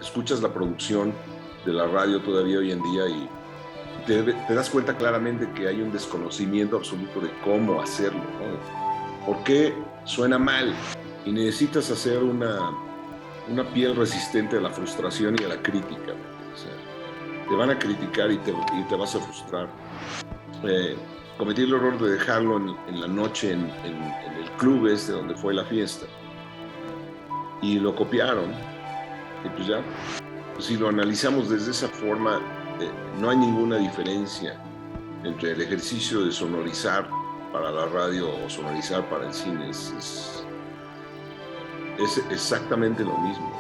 escuchas la producción de la radio todavía hoy en día y te das cuenta claramente que hay un desconocimiento absoluto de cómo hacerlo, ¿no? ¿Por qué suena mal? Y necesitas hacer una piel resistente a la frustración y a la crítica. O sea, te van a criticar y te vas a frustrar. Cometí el error de dejarlo en la noche en el club donde fue la fiesta. Y lo copiaron. Y pues ya, pues si lo analizamos desde esa forma, no hay ninguna diferencia entre el ejercicio de sonorizar para la radio o sonorizar para el cine. Es exactamente lo mismo.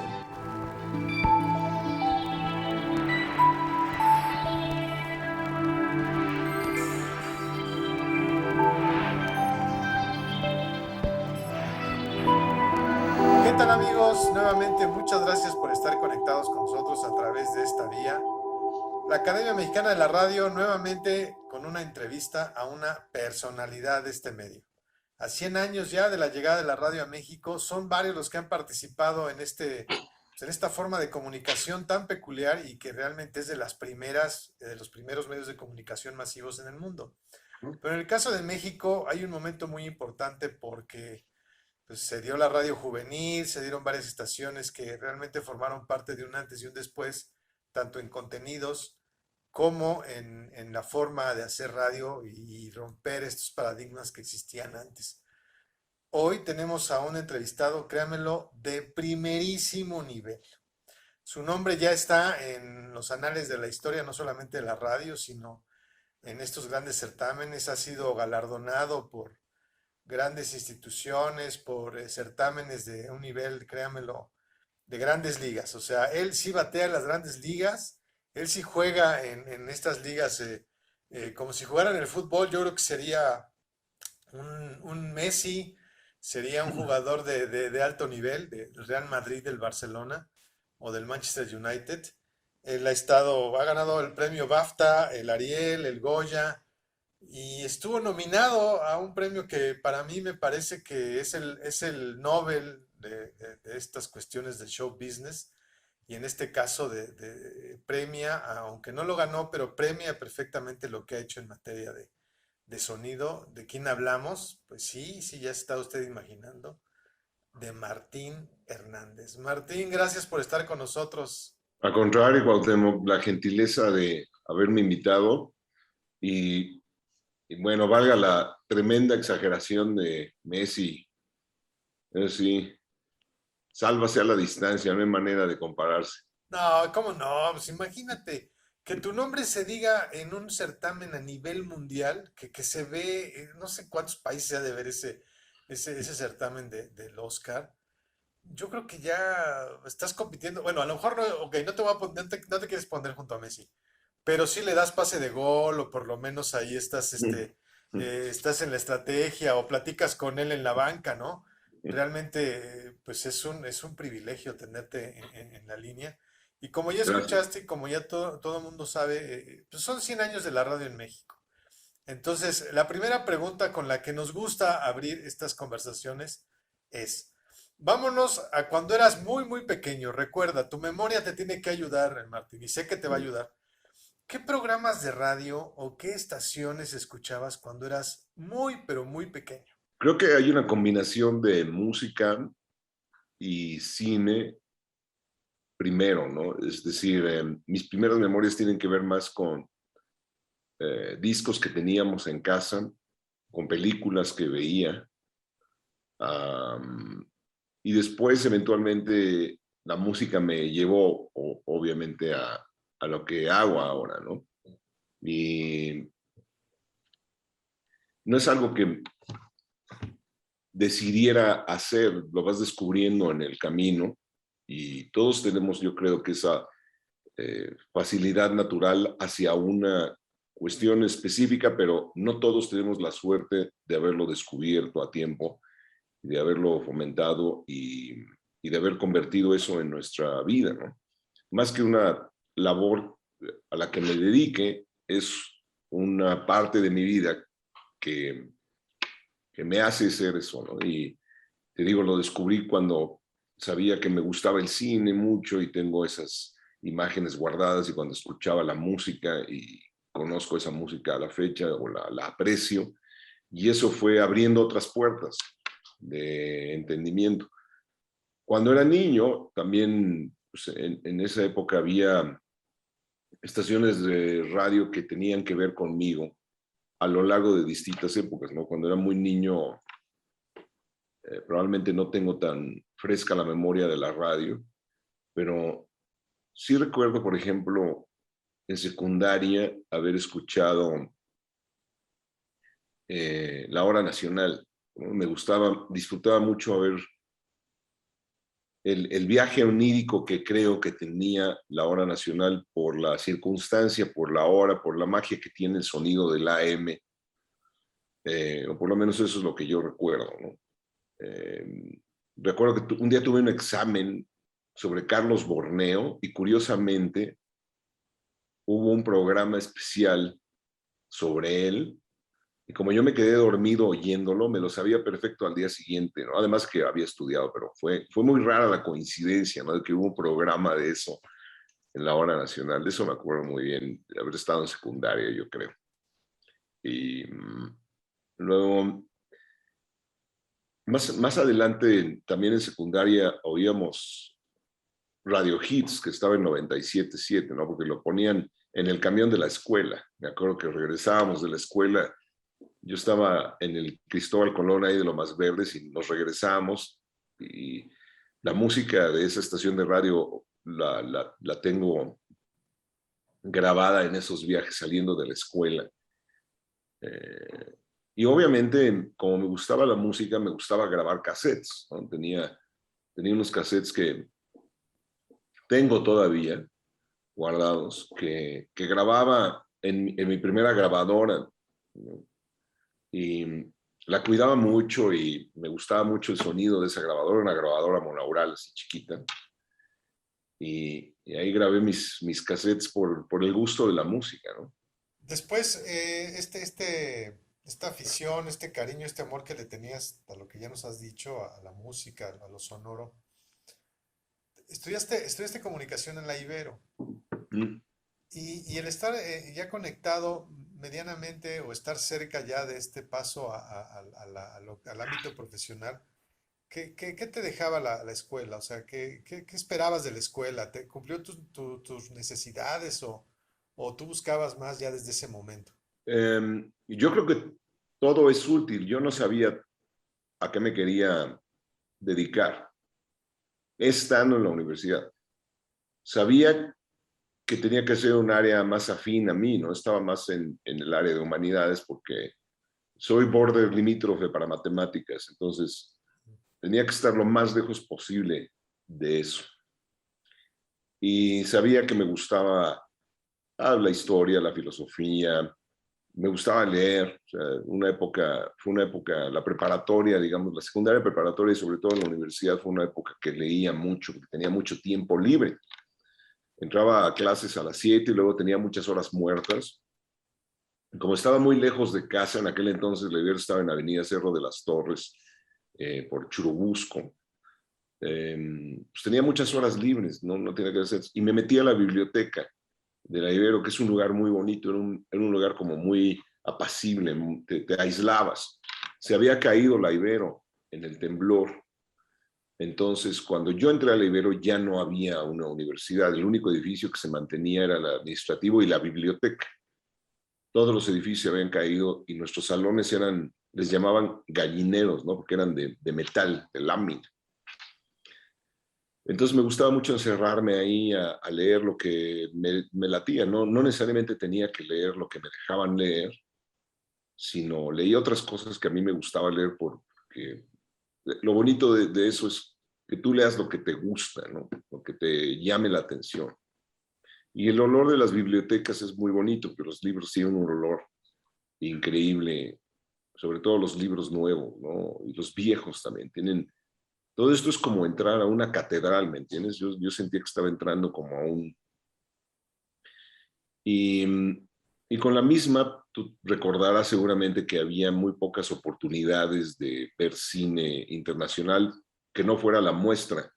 ¿Qué tal, amigos? Nuevamente muchas gracias por estar conectados con nosotros a través de esta vía. La Academia Mexicana de la Radio nuevamente con una entrevista a una personalidad de este medio. A 100 años ya de la llegada de la radio a México, son varios los que han participado en esta forma de comunicación tan peculiar y que realmente es de los primeros medios de comunicación masivos en el mundo. Pero en el caso de México hay un momento muy importante porque pues, se dio la radio juvenil, se dieron varias estaciones que realmente formaron parte de un antes y un después, tanto en contenidos como en la forma de hacer radio y romper estos paradigmas que existían antes. Hoy tenemos a un entrevistado, créanmelo, de primerísimo nivel. Su nombre ya está en los anales de la historia, no solamente de la radio, sino en estos grandes certámenes. Ha sido galardonado por grandes instituciones, por certámenes de un nivel, créanmelo, de grandes ligas. O sea, él sí batea en las grandes ligas, él sí juega en estas ligas como si jugara en el fútbol. Yo creo que sería un Messi, sería un jugador de alto nivel, del Real Madrid, del Barcelona o del Manchester United. Él ha ganado el premio BAFTA, el Ariel, el Goya, y estuvo nominado a un premio que para mí me parece que es el Nobel de estas cuestiones del show business, y en este caso premia, aunque no lo ganó, pero premia perfectamente lo que ha hecho en materia de sonido. ¿De quién hablamos? Pues sí, sí, ya está usted imaginando, de Martín Hernández. Martín, gracias por estar con nosotros. Al contrario, Cuauhtémoc, la gentileza de haberme invitado y, y bueno, valga la tremenda exageración de Messi. Sí, sálvase a la distancia, no hay manera de compararse. No, ¿cómo no? Pues imagínate que tu nombre se diga en un certamen a nivel mundial, que se ve, no sé cuántos países ha de ver ese certamen del Oscar. Yo creo que ya estás compitiendo. Bueno, a lo mejor no, ok, no te voy a no te quieres poner junto a Messi, pero sí le das pase de gol, o por lo menos ahí estás, estás en la estrategia, o platicas con él en la banca, ¿no? Realmente, pues es un privilegio tenerte en la línea. Y como ya Gracias. escuchaste, y como ya todo el mundo sabe, pues son 100 años de la radio en México. Entonces, la primera pregunta con la que nos gusta abrir estas conversaciones es, vámonos a cuando eras muy, muy pequeño. Recuerda, tu memoria te tiene que ayudar, Martín, y sé que te va a ayudar. ¿Qué programas de radio o qué estaciones escuchabas cuando eras muy, pero muy pequeño? Creo que hay una combinación de música y cine primero, ¿no? Es decir, mis primeras memorias tienen que ver más con discos que teníamos en casa, con películas que veía, um, y después eventualmente la música me llevó obviamente a lo que hago ahora, ¿no? Y no es algo que decidiera hacer, lo vas descubriendo en el camino y todos tenemos, yo creo que esa facilidad natural hacia una cuestión específica, pero no todos tenemos la suerte de haberlo descubierto a tiempo, de haberlo fomentado y de haber convertido eso en nuestra vida, ¿no? Más que una labor a la que me dedique, es una parte de mi vida que me hace ser eso, ¿no? Y te digo, lo descubrí cuando sabía que me gustaba el cine mucho y tengo esas imágenes guardadas y cuando escuchaba la música y conozco esa música a la fecha o la aprecio y eso fue abriendo otras puertas de entendimiento. Cuando era niño, también pues, en esa época había estaciones de radio que tenían que ver conmigo a lo largo de distintas épocas, ¿no? Cuando era muy niño, probablemente no tengo tan fresca la memoria de la radio, pero sí recuerdo, por ejemplo, en secundaria haber escuchado la hora nacional, ¿no? Me gustaba, disfrutaba mucho ver el viaje onírico que creo que tenía la hora nacional por la circunstancia, por la hora, por la magia que tiene el sonido del AM, o por lo menos eso es lo que yo recuerdo, ¿no? Recuerdo que un día tuve un examen sobre Carlos Borneo y curiosamente hubo un programa especial sobre él y como yo me quedé dormido oyéndolo, me lo sabía perfecto al día siguiente, ¿no? Además que había estudiado, pero fue muy rara la coincidencia, ¿no? De que hubo un programa de eso en la hora nacional. De eso me acuerdo muy bien, de haber estado en secundaria, yo creo. Y luego, más adelante, también en secundaria, oíamos Radio Hits, que estaba en 97.7, ¿no? Porque lo ponían en el camión de la escuela. Me acuerdo que regresábamos de la escuela. Yo estaba en el Cristóbal Colón ahí de Lomas Verdes y nos regresamos y la música de esa estación de radio la tengo grabada en esos viajes saliendo de la escuela. Y obviamente, como me gustaba la música, me gustaba grabar cassettes, ¿no? Tenía unos cassettes que tengo todavía guardados, que grababa en mi primera grabadora, ¿no? Y la cuidaba mucho y me gustaba mucho el sonido de esa grabadora, una grabadora monaural así chiquita. Y ahí grabé mis cassettes por el gusto de la música, ¿no? Después, esta afición, este cariño, este amor que le tenías a lo que ya nos has dicho, a la música, a lo sonoro, estudiaste comunicación en la Ibero. Mm. Y el estar ya conectado medianamente o estar cerca ya de este paso al ámbito profesional, ¿qué te dejaba la escuela? O sea, ¿qué esperabas de la escuela? ¿Te cumplió tus necesidades o tú buscabas más ya desde ese momento? Yo creo que todo es útil. Yo no sabía a qué me quería dedicar estando en la universidad. Sabía que tenía que ser un área más afín a mí, ¿no? Estaba más en el área de humanidades porque soy border limítrofe para matemáticas, entonces tenía que estar lo más lejos posible de eso. Y sabía que me gustaba la historia, la filosofía, me gustaba leer, o sea, fue una época, la preparatoria, digamos, la secundaria preparatoria y sobre todo en la universidad fue una época que leía mucho, que tenía mucho tiempo libre. Entraba a clases a las 7 y luego tenía muchas horas muertas. Como estaba muy lejos de casa, en aquel entonces la Ibero estaba en Avenida Cerro de las Torres, por Churubusco, pues tenía muchas horas libres, no tenía que hacer, y me metí a la biblioteca de la Ibero, que es un lugar muy bonito, era un lugar como muy apacible, te aislabas. Se había caído la Ibero en el temblor, entonces cuando yo entré a la Ibero ya no había una universidad, el único edificio que se mantenía era el administrativo y la biblioteca. Todos los edificios habían caído y nuestros salones les llamaban gallineros, ¿no? Porque eran de metal, de lámina. Entonces me gustaba mucho encerrarme ahí a leer lo que me latía, ¿no? No necesariamente tenía que leer lo que me dejaban leer, sino leía otras cosas que a mí me gustaba leer porque lo bonito de eso es que tú leas lo que te gusta, ¿no? Lo que te llame la atención. Y el olor de las bibliotecas es muy bonito, pero los libros tienen un olor increíble, sobre todo los libros nuevos, ¿no? Y los viejos también tienen. Todo esto es como entrar a una catedral, ¿me entiendes? Yo sentía que estaba entrando como a un. Y, y con la misma, tú recordarás seguramente que había muy pocas oportunidades de ver cine internacional que no fuera la muestra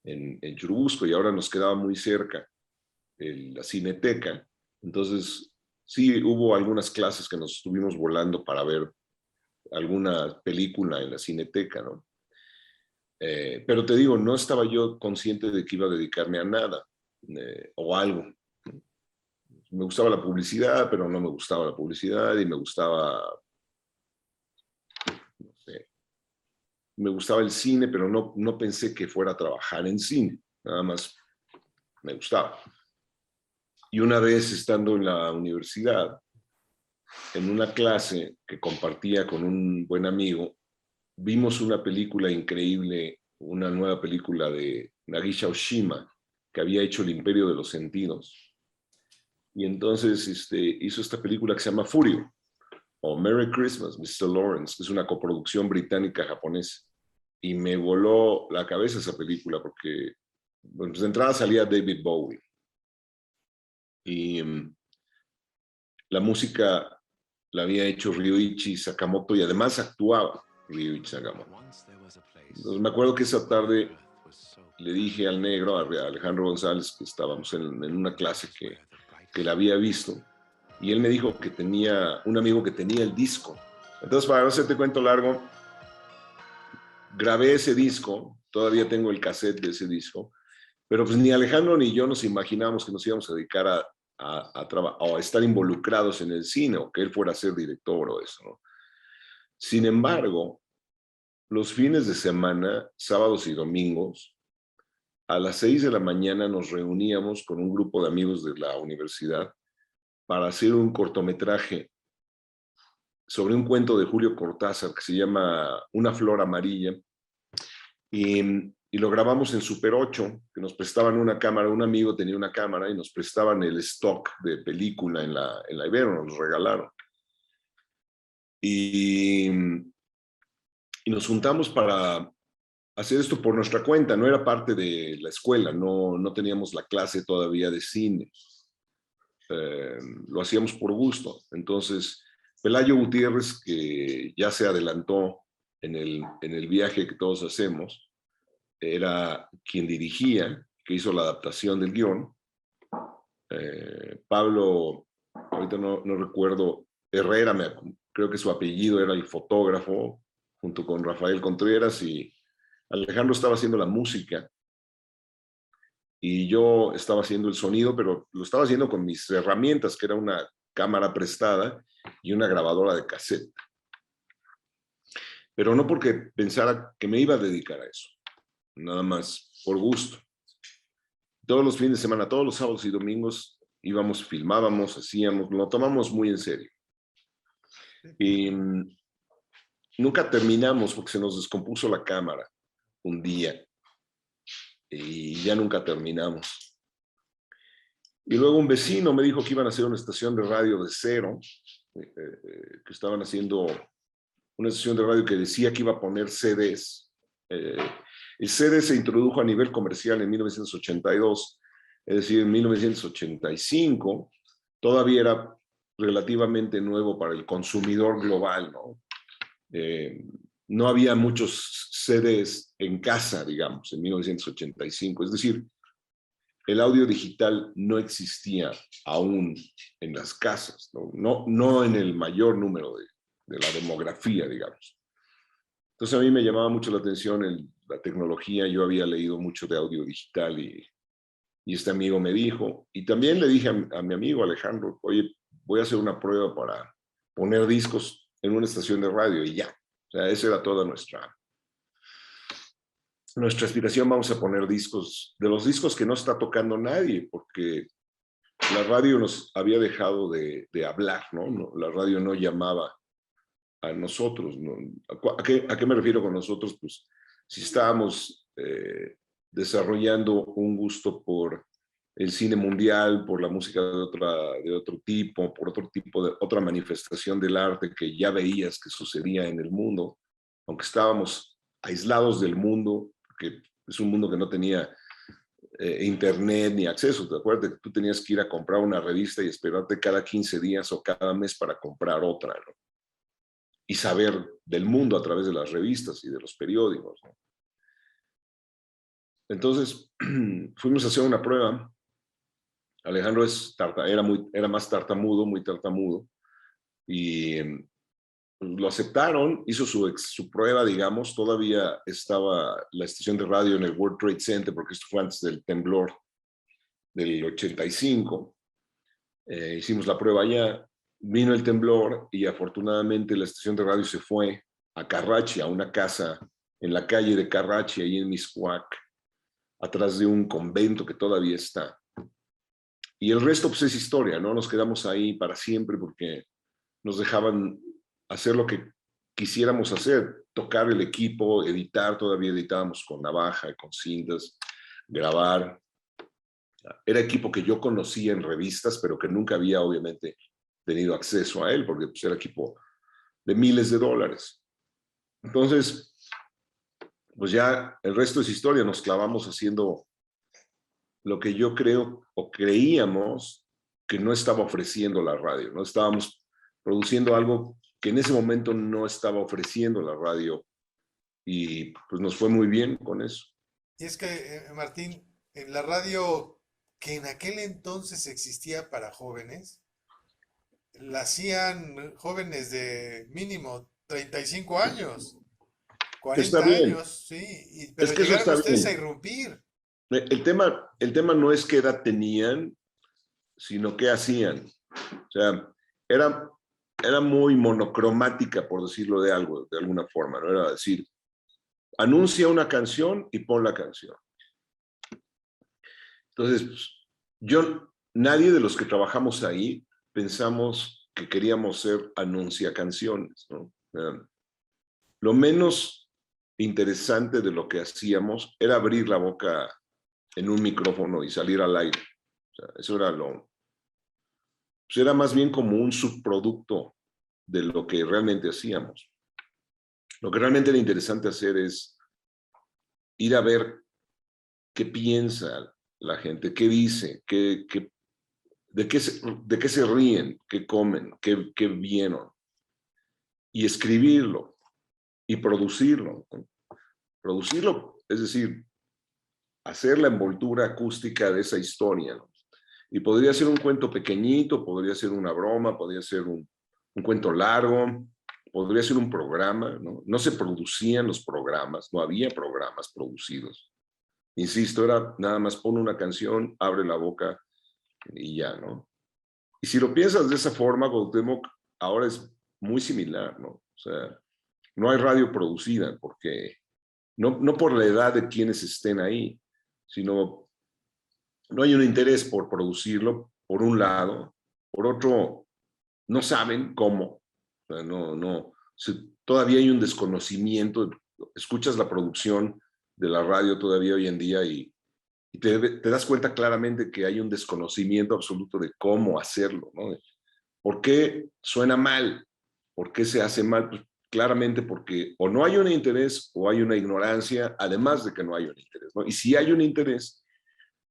en Churubusco, y ahora nos quedaba muy cerca la Cineteca. Entonces, sí, hubo algunas clases que nos estuvimos volando para ver alguna película en la Cineteca, ¿no? Pero te digo, no estaba yo consciente de que iba a dedicarme a nada o algo. Me gustaba la publicidad, pero no me gustaba la publicidad, y me gustaba, no sé, me gustaba el cine, pero no pensé que fuera a trabajar en cine, nada más me gustaba. Y una vez estando en la universidad, en una clase que compartía con un buen amigo, vimos una película increíble, una nueva película de Nagisa Oshima, que había hecho El Imperio de los Sentidos. Y entonces hizo esta película que se llama Furio, o Merry Christmas, Mr. Lawrence, que es una coproducción británica-japonesa. Y me voló la cabeza esa película porque, bueno, pues de entrada salía David Bowie. Y la música la había hecho Ryuichi Sakamoto, y además actuaba Ryuichi Sakamoto. Entonces me acuerdo que esa tarde le dije al negro, a Alejandro González, que estábamos en una clase que la había visto, y él me dijo que tenía un amigo que tenía el disco. Entonces, para no hacerte cuento largo, grabé ese disco, todavía tengo el cassette de ese disco, pero pues ni Alejandro ni yo nos imaginábamos que nos íbamos a dedicar a estar involucrados en el cine, o que él fuera a ser director o eso, ¿no? Sin embargo, los fines de semana, sábados y domingos, a las 6 de la mañana nos reuníamos con un grupo de amigos de la universidad para hacer un cortometraje sobre un cuento de Julio Cortázar que se llama Una flor amarilla, y lo grabamos en Super 8, que nos prestaban una cámara. Un amigo tenía una cámara y nos prestaban el stock de película en la Ibero, nos regalaron. Y nos juntamos para hacer esto por nuestra cuenta, no era parte de la escuela, no teníamos la clase todavía de cine, lo hacíamos por gusto. Entonces, Pelayo Gutiérrez, que ya se adelantó en el viaje que todos hacemos, era quien dirigía, que hizo la adaptación del guión. Pablo, ahorita no recuerdo, Herrera, creo que su apellido, era el fotógrafo, junto con Rafael Contreras, y Alejandro estaba haciendo la música, y yo estaba haciendo el sonido, pero lo estaba haciendo con mis herramientas, que era una cámara prestada y una grabadora de cassette. Pero no porque pensara que me iba a dedicar a eso, nada más por gusto. Todos los fines de semana, todos los sábados y domingos íbamos, filmábamos, hacíamos, lo tomamos muy en serio. Y nunca terminamos porque se nos descompuso la cámara un día y ya nunca terminamos. Y luego un vecino me dijo que iban a hacer una estación de radio de cero, que estaban haciendo una estación de radio que decía que iba a poner CDs. El CD se introdujo a nivel comercial en 1982, es decir, en 1985 todavía era relativamente nuevo para el consumidor global, ¿no? No había muchos CDs en casa, digamos, en 1985, es decir, el audio digital no existía aún en las casas, no en el mayor número de la demografía, digamos. Entonces a mí me llamaba mucho la atención la tecnología. Yo había leído mucho de audio digital, y este amigo me dijo, y también le dije a mi amigo Alejandro, oye, voy a hacer una prueba para poner discos en una estación de radio, y ya. O sea, esa era toda nuestra aspiración. Vamos a poner discos, de los discos que no está tocando nadie, porque la radio nos había dejado de hablar, ¿no? La radio no llamaba a nosotros, ¿no? ¿A qué me refiero con nosotros? Pues si estábamos desarrollando un gusto por el cine mundial, por la música de otro tipo, por otro tipo de otra manifestación del arte que ya veías que sucedía en el mundo, aunque estábamos aislados del mundo, que es un mundo que no tenía internet ni acceso. ¿Te acuerdas que tú tenías que ir a comprar una revista y esperarte cada 15 días o cada mes para comprar otra, ¿no? Y saber del mundo a través de las revistas y de los periódicos, ¿no? Entonces, fuimos a hacer una prueba. Alejandro era más tartamudo, muy tartamudo, y lo aceptaron, hizo su prueba, digamos. Todavía estaba la estación de radio en el World Trade Center, porque esto fue antes del temblor del 85. Hicimos la prueba allá, vino el temblor y afortunadamente la estación de radio se fue a Carrachi, a una casa en la calle de Carrachi, ahí en Miscuac, atrás de un convento que todavía está. Y el resto pues es historia, ¿no? Nos quedamos ahí para siempre porque nos dejaban hacer lo que quisiéramos hacer, tocar el equipo, editar. Todavía editábamos con navaja, con cintas, grabar. Era equipo que yo conocía en revistas, pero que nunca había obviamente tenido acceso a él, porque pues, era equipo de miles de dólares. Entonces, pues ya el resto es historia. Nos clavamos haciendo lo que yo creo o creíamos que no estaba ofreciendo la radio, ¿no? Estábamos produciendo algo que en ese momento no estaba ofreciendo la radio y pues nos fue muy bien con eso. Y es que, Martín, en la radio que en aquel entonces existía para jóvenes, la hacían jóvenes de mínimo 35 años, Está 40 bien, años, sí, es pero que eso llegaron está ustedes a bien. irrumpir. El tema no es qué edad tenían, sino qué hacían. O sea, era, era muy monocromática, por decirlo de alguna forma, ¿no? Era decir, anuncia una canción y pon la canción. Entonces, pues, nadie de los que trabajamos ahí pensamos que queríamos ser anuncia canciones, ¿no? Lo menos interesante de lo que hacíamos era abrir la boca en un micrófono y salir al aire. O sea, eso era pues era más bien como un subproducto de lo que realmente hacíamos. Lo que realmente era interesante hacer es ir a ver qué piensa la gente, qué dice, de qué se ríen, qué comen, qué vieron, y escribirlo y producirlo. Producirlo, es decir, hacer la envoltura acústica de esa historia, ¿no? Y podría ser un cuento pequeñito, podría ser una broma, podría ser un cuento largo, podría ser un programa, ¿no? No se producían los programas, no había programas producidos. Insisto, era nada más pon una canción, abre la boca y ya, ¿no? Y si lo piensas de esa forma, Cuauhtémoc, ahora es muy similar, ¿no? O sea, no hay radio producida porque no por la edad de quienes estén ahí, sino no hay un interés por producirlo, por un lado. Por otro, no saben cómo. O sea, todavía hay un desconocimiento. Escuchas la producción de la radio todavía hoy en día y te das cuenta claramente que hay un desconocimiento absoluto de cómo hacerlo, ¿no? ¿Por qué suena mal? ¿Por qué se hace mal? Pues claramente porque o no hay un interés o hay una ignorancia, además de que no hay un interés, ¿no? Y si hay un interés,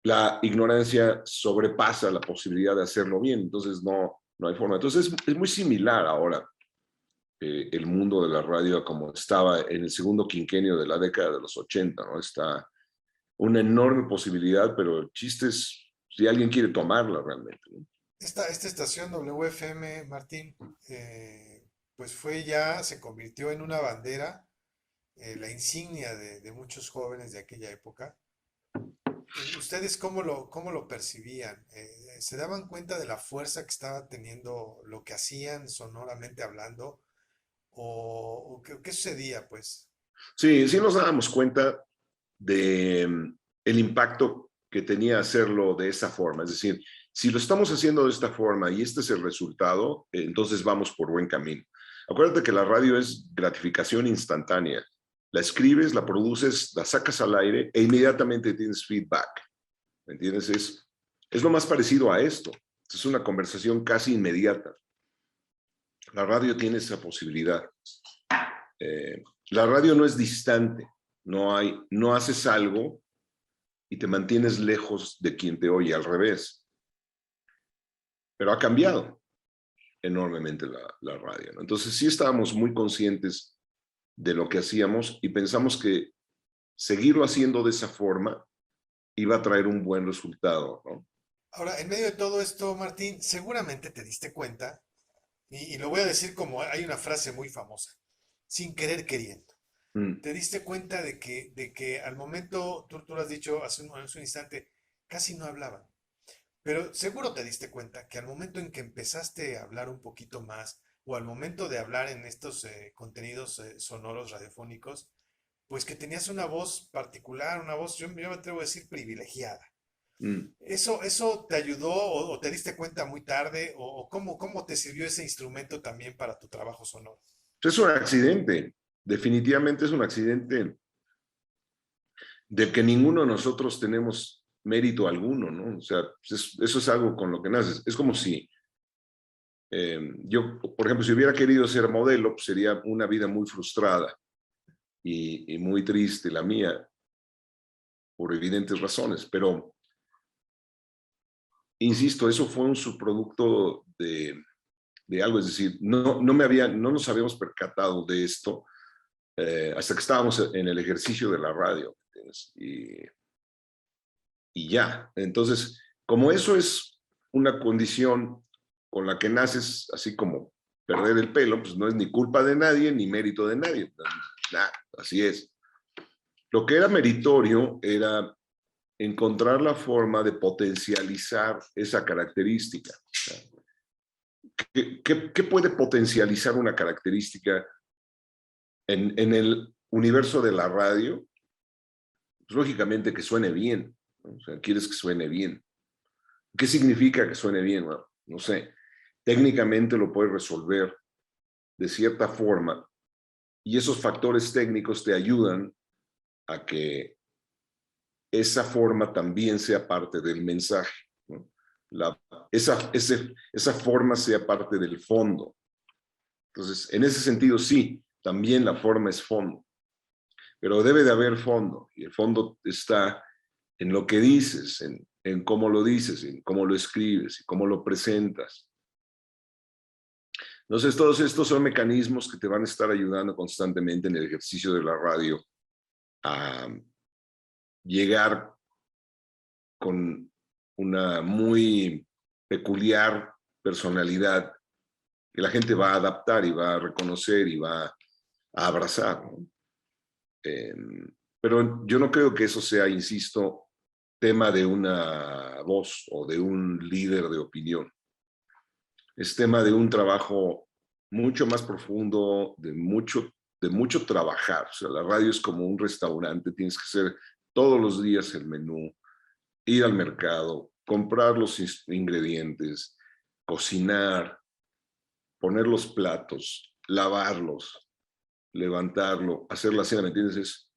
la ignorancia sobrepasa la posibilidad de hacerlo bien, entonces no hay forma. Entonces es muy similar ahora el mundo de la radio a como estaba en el segundo quinquenio de la década de los 80, ¿no? Está una enorme posibilidad, pero el chiste es si alguien quiere tomarla realmente, ¿no? Esta estación WFM, Martín, pues se convirtió en una bandera, la insignia de muchos jóvenes de aquella época. ¿Ustedes cómo lo percibían? ¿Se daban cuenta de la fuerza que estaba teniendo lo que hacían sonoramente hablando? ¿O qué sucedía, pues? Sí, sí nos dábamos cuenta de el impacto que tenía hacerlo de esa forma. Es decir, si lo estamos haciendo de esta forma y este es el resultado, entonces vamos por buen camino. Acuérdate que la radio es gratificación instantánea. La escribes, la produces, la sacas al aire e inmediatamente tienes feedback. ¿Me entiendes? Es lo más parecido a esto. Es una conversación casi inmediata. La radio tiene esa posibilidad. La radio no es distante. No haces algo y te mantienes lejos de quien te oye, al revés. Pero ha cambiado enormemente la radio, ¿no? Entonces sí estábamos muy conscientes de lo que hacíamos y pensamos que seguirlo haciendo de esa forma iba a traer un buen resultado, ¿no? Ahora, en medio de todo esto, Martín, seguramente te diste cuenta, y lo voy a decir como hay una frase muy famosa, sin querer queriendo. Mm. Te diste cuenta de que al momento, tú lo has dicho hace un instante, casi no hablaban. Pero seguro te diste cuenta que al momento en que empezaste a hablar un poquito más, o al momento de hablar en estos contenidos sonoros radiofónicos, pues que tenías una voz particular, una voz, yo me atrevo a decir, privilegiada. Mm. ¿Eso te ayudó o te diste cuenta muy tarde? ¿O cómo te sirvió ese instrumento también para tu trabajo sonoro? Es un accidente, definitivamente es un accidente del que ninguno de nosotros tenemos mérito alguno, ¿no? O sea, eso es algo con lo que naces. Es como si yo, por ejemplo, si hubiera querido ser modelo, pues sería una vida muy frustrada y muy triste la mía, por evidentes razones, pero insisto, eso fue un subproducto de algo, es decir, no nos habíamos percatado de esto hasta que estábamos en el ejercicio de la radio, ¿entiendes? Y ya. Entonces, como eso es una condición con la que naces, así como perder el pelo, pues no es ni culpa de nadie ni mérito de nadie. Nah, así es. Lo que era meritorio era encontrar la forma de potencializar esa característica. ¿Qué puede potencializar una característica en el universo de la radio? Pues, lógicamente que suene bien, ¿no? O sea, quieres que suene bien. ¿Qué significa que suene bien? Bueno, no sé. Técnicamente lo puedes resolver de cierta forma y esos factores técnicos te ayudan a que esa forma también sea parte del mensaje, ¿no? Esa forma sea parte del fondo. Entonces, en ese sentido, sí, también la forma es fondo, pero debe de haber fondo, y el fondo está en lo que dices, en cómo lo dices, en cómo lo escribes y cómo lo presentas. Entonces, todos estos son mecanismos que te van a estar ayudando constantemente en el ejercicio de la radio a llegar con una muy peculiar personalidad que la gente va a adaptar y va a reconocer y va a abrazar, ¿no? Eh, pero yo no creo que eso sea, insisto, tema de una voz o de un líder de opinión. Es tema de un trabajo mucho más profundo, de mucho trabajar. O sea, la radio es como un restaurante, tienes que hacer todos los días el menú, ir al mercado, comprar los ingredientes, cocinar, poner los platos, lavarlos, levantarlo, hacer la cena, ¿me entiendes?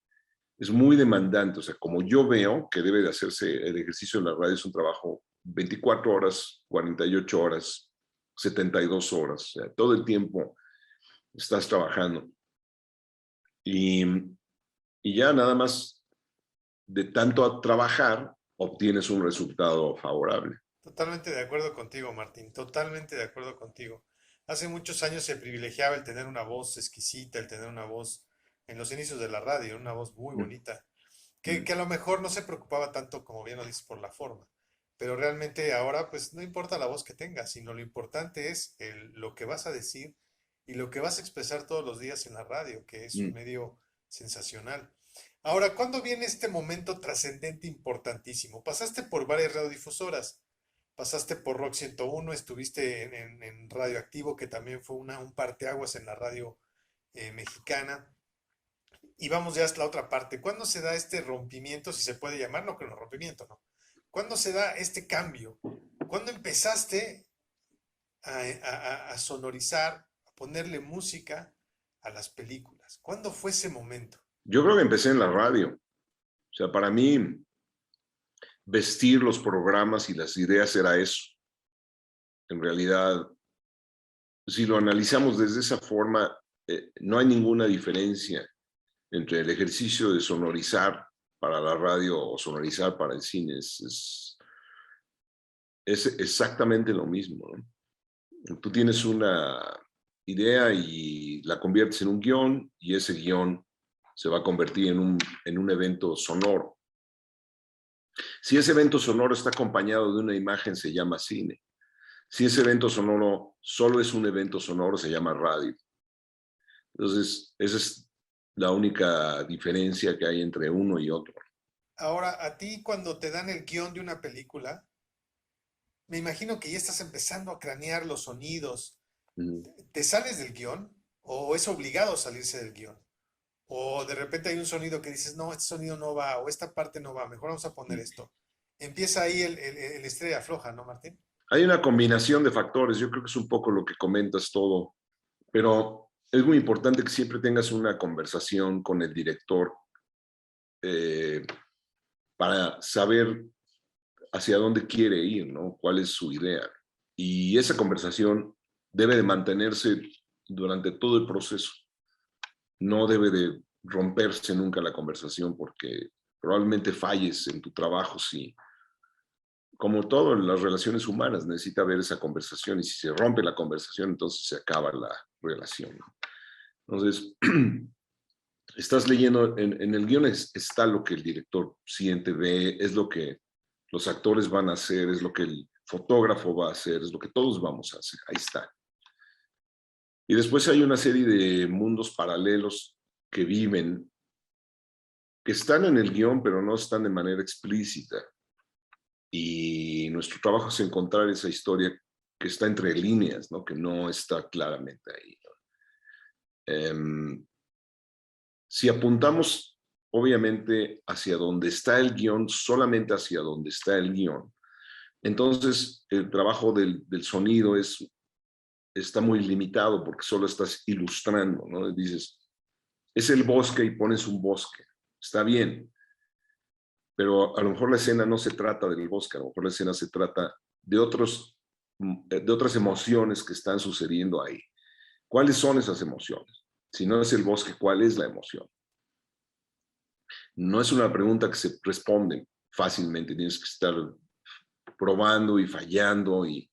Es muy demandante. O sea, como yo veo que debe de hacerse el ejercicio en la radio, es un trabajo 24 horas, 48 horas, 72 horas. O sea, todo el tiempo estás trabajando. Y, y ya nada más de tanto trabajar, obtienes un resultado favorable. Totalmente de acuerdo contigo, Martín, totalmente de acuerdo contigo. Hace muchos años se privilegiaba el tener una voz exquisita, el tener una voz en los inicios de la radio, una voz muy Mm, bonita, mm, que a lo mejor no se preocupaba tanto, como bien lo dices, por la forma. Pero realmente ahora, pues no importa la voz que tengas, sino lo importante es lo que vas a decir y lo que vas a expresar todos los días en la radio, que es un mm. medio sensacional. Ahora, ¿cuándo viene este momento trascendente importantísimo? Pasaste por varias radiodifusoras. Pasaste por Rock 101, estuviste en Radioactivo, que también fue un parteaguas en la radio mexicana. Y vamos ya hasta la otra parte. ¿Cuándo se da este rompimiento, si se puede llamar? No, que no rompimiento, no. ¿Cuándo se da este cambio? ¿Cuándo empezaste a sonorizar, a ponerle música a las películas? ¿Cuándo fue ese momento? Yo creo que empecé en la radio. O sea, para mí, vestir los programas y las ideas era eso. En realidad, si lo analizamos desde esa forma, no hay ninguna diferencia entre el ejercicio de sonorizar para la radio o sonorizar para el cine. Es exactamente lo mismo, ¿no? Tú tienes una idea y la conviertes en un guión y ese guión se va a convertir en un evento sonoro. Si ese evento sonoro está acompañado de una imagen, se llama cine. Si ese evento sonoro solo es un evento sonoro, se llama radio. Entonces, esa es la única diferencia que hay entre uno y otro. Ahora, a ti cuando te dan el guión de una película, me imagino que ya estás empezando a cranear los sonidos. Mm. ¿Te sales del guión o es obligado salirse del guión? O de repente hay un sonido que dices, no, este sonido no va, o esta parte no va, mejor vamos a poner esto. Empieza ahí el estrella floja, ¿no, Martín? Hay una combinación de factores, yo creo que es un poco lo que comentas todo, pero es muy importante que siempre tengas una conversación con el director eh, para saber hacia dónde quiere ir, ¿no? ¿Cuál es su idea? Y esa conversación debe de mantenerse durante todo el proceso. No debe de romperse nunca la conversación porque probablemente falles en tu trabajo si, como todo en las relaciones humanas, necesita haber esa conversación y si se rompe la conversación, entonces se acaba la relación, ¿no? Entonces, estás leyendo, en el guión está lo que el director siente, ve, es lo que los actores van a hacer, es lo que el fotógrafo va a hacer, es lo que todos vamos a hacer, ahí está. Y después hay una serie de mundos paralelos que viven, que están en el guión, pero no están de manera explícita. Y nuestro trabajo es encontrar esa historia que está entre líneas, ¿no? Que no está claramente ahí, ¿no? Si apuntamos, obviamente, hacia donde está el guión, solamente hacia donde está el guión, entonces el trabajo del sonido está muy limitado porque solo estás ilustrando, ¿no? Dices, es el bosque y pones un bosque, está bien, pero a lo mejor la escena no se trata del bosque, a lo mejor la escena se trata de otras emociones que están sucediendo ahí. ¿Cuáles son esas emociones? Si no es el bosque, ¿cuál es la emoción? No es una pregunta que se responde fácilmente, tienes que estar probando y fallando y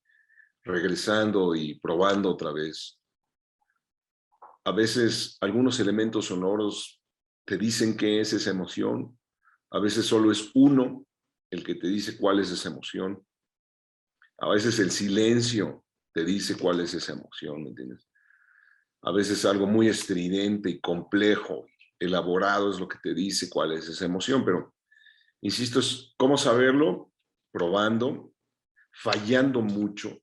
regresando y probando otra vez. A veces algunos elementos sonoros te dicen qué es esa emoción, a veces solo es uno el que te dice cuál es esa emoción, a veces el silencio te dice cuál es esa emoción, ¿me entiendes? A veces algo muy estridente y complejo, elaborado es lo que te dice cuál es esa emoción, pero insisto, es cómo saberlo, probando, fallando mucho,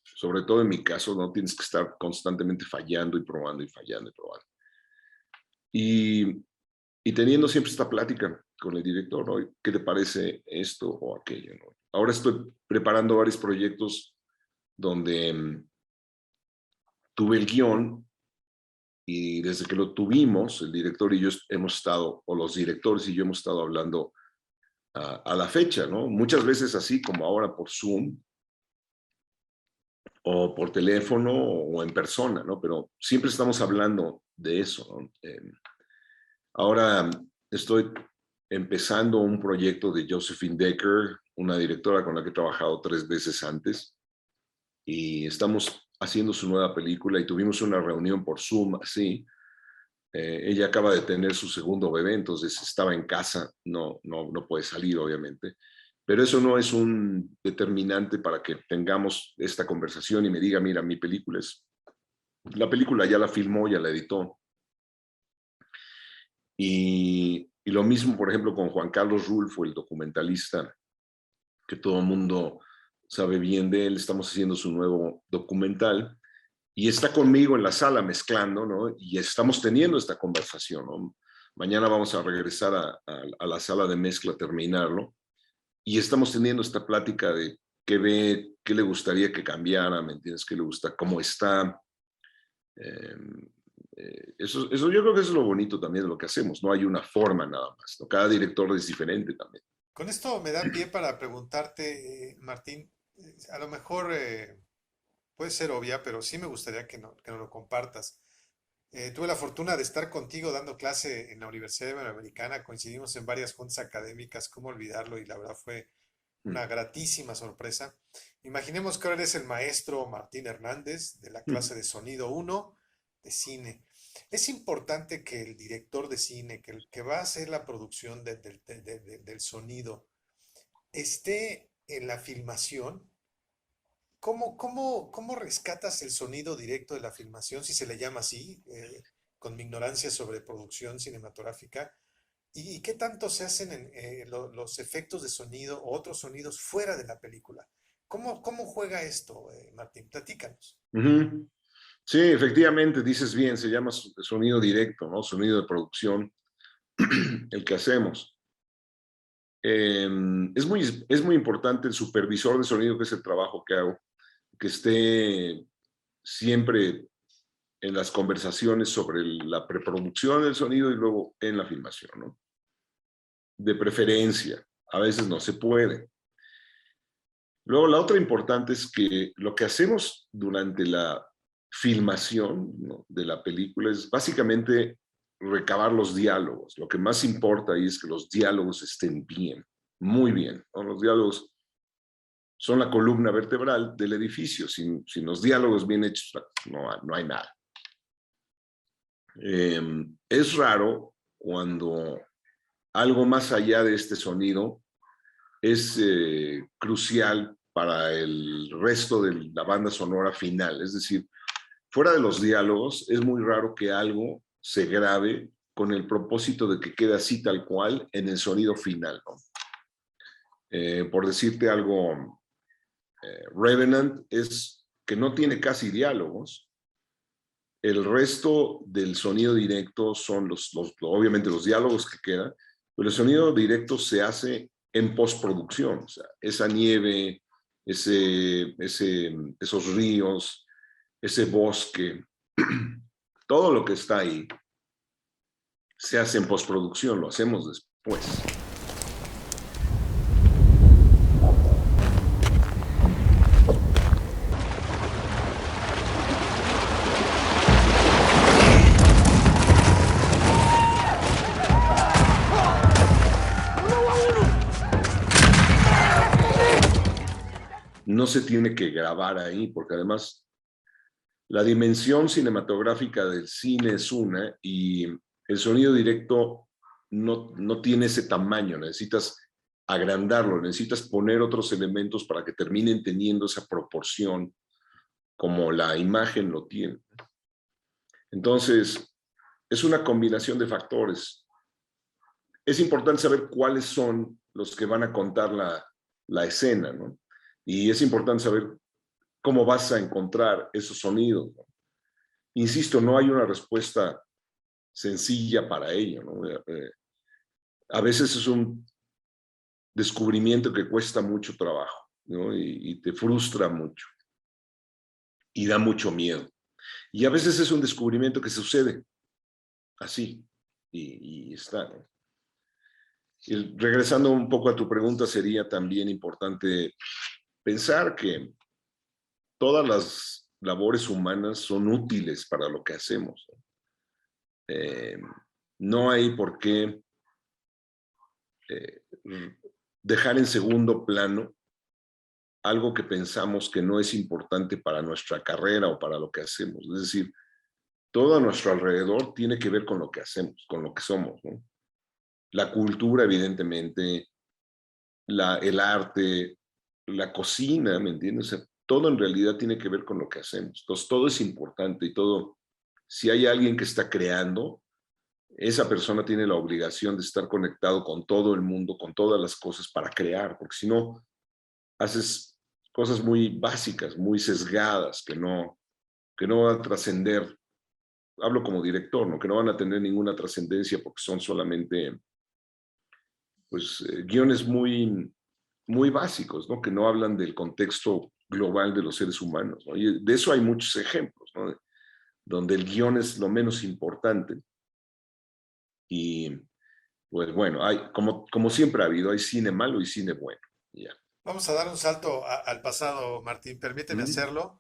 sobre todo en mi caso, no tienes que estar constantemente fallando y probando y fallando y probando. Y teniendo siempre esta plática con el director, ¿no? ¿Qué te parece esto o aquello, ¿no? Ahora estoy preparando varios proyectos donde tuve el guión y desde que lo tuvimos, el director y yo hemos estado, o los directores y yo hemos estado hablando a la fecha, ¿no? Muchas veces así como ahora por Zoom, o por teléfono o en persona, ¿no? Pero siempre estamos hablando de eso, ¿no? Ahora estoy empezando un proyecto de Josephine Decker, una directora con la que he trabajado 3 veces antes, y estamos haciendo su nueva película y tuvimos una reunión por Zoom, así. Ella acaba de tener su segundo bebé, entonces estaba en casa, no puede salir, obviamente. Pero eso no es un determinante para que tengamos esta conversación y me diga, mira, mi película es... La película ya la filmó, ya la editó. Y lo mismo, por ejemplo, con Juan Carlos Rulfo, el documentalista, que todo el mundo sabe bien de él. Estamos haciendo su nuevo documental y está conmigo en la sala mezclando, ¿no? Y estamos teniendo esta conversación, ¿no? Mañana vamos a regresar a la sala de mezcla a terminarlo y estamos teniendo esta plática de qué ve, qué le gustaría que cambiara, ¿me entiendes? ¿Qué le gusta? ¿Cómo está? Eh, eso yo creo que eso es lo bonito también de lo que hacemos. No hay una forma nada más, ¿no? Cada director es diferente también. Con esto me da pie para preguntarte, Martín, a lo mejor puede ser obvia, pero sí me gustaría que nos lo compartas. Tuve la fortuna de estar contigo dando clase en la Universidad Iberoamericana, coincidimos en varias juntas académicas, cómo olvidarlo, y la verdad fue una gratísima sorpresa. Imaginemos que ahora eres el maestro Martín Hernández de la clase de Sonido uno de cine. Es importante que el director de cine, que el que va a hacer la producción del sonido, esté en la filmación, ¿cómo rescatas el sonido directo de la filmación, si se le llama así, con mi ignorancia sobre producción cinematográfica? ¿Y qué tanto se hacen los efectos de sonido o otros sonidos fuera de la película? ¿Cómo juega esto, Martín? Platícanos. Ujú. Sí, efectivamente, dices bien, se llama sonido directo, ¿no? Sonido de producción, el que hacemos. Eh, es muy importante el supervisor de sonido, que es el trabajo que hago, que esté siempre en las conversaciones sobre la preproducción del sonido y luego en la filmación, ¿no? De preferencia, a veces no se puede. Luego, la otra importante es que lo que hacemos durante la filmación, ¿no?, de la película es básicamente recabar los diálogos. Lo que más importa ahí es que los diálogos estén bien, muy bien, ¿no? Los diálogos son la columna vertebral del edificio. Sin los diálogos bien hechos, no hay nada. Es raro cuando algo más allá de este sonido es crucial para el resto de la banda sonora final. Es decir, fuera de los diálogos, es muy raro que algo se grabe con el propósito de que quede así tal cual en el sonido final, ¿no? Por decirte algo, Revenant es que no tiene casi diálogos. El resto del sonido directo son obviamente los diálogos que quedan, pero el sonido directo se hace en postproducción. O sea, esa nieve, esos ríos, ese bosque, todo lo que está ahí se hace en postproducción, lo hacemos después. No se tiene que grabar ahí, porque además la dimensión cinematográfica del cine es una y el sonido directo no tiene ese tamaño. Necesitas agrandarlo, necesitas poner otros elementos para que terminen teniendo esa proporción como la imagen lo tiene. Entonces, es una combinación de factores. Es importante saber cuáles son los que van a contar la escena, ¿no? Y es importante saber cómo vas a encontrar esos sonidos, ¿no? Insisto, no hay una respuesta sencilla para ello, ¿no? A veces es un descubrimiento que cuesta mucho trabajo, ¿no? Y te frustra mucho y da mucho miedo. Y a veces es un descubrimiento que sucede así y está, ¿no? Y regresando un poco a tu pregunta, sería también importante pensar que todas las labores humanas son útiles para lo que hacemos, ¿no? No hay por qué eh, dejar en segundo plano algo que pensamos que no es importante para nuestra carrera o para lo que hacemos. Es decir, todo a nuestro alrededor tiene que ver con lo que hacemos, con lo que somos, ¿no? La cultura, evidentemente, el arte, la cocina, ¿me entiendes? O sea, todo en realidad tiene que ver con lo que hacemos. Entonces, todo es importante y todo, si hay alguien que está creando, esa persona tiene la obligación de estar conectado con todo el mundo, con todas las cosas para crear, porque si no, haces cosas muy básicas, muy sesgadas, que no van a trascender. Hablo como director, ¿no? Que no van a tener ninguna trascendencia porque son solamente, pues, guiones muy básicos, ¿no? Que no hablan del contexto global de los seres humanos, ¿no? Y de eso hay muchos ejemplos, ¿no? Donde el guión es lo menos importante. Y, pues bueno, como siempre ha habido, hay cine malo y cine bueno. Ya. Vamos a dar un salto al pasado, Martín. Permíteme ¿Mm? hacerlo.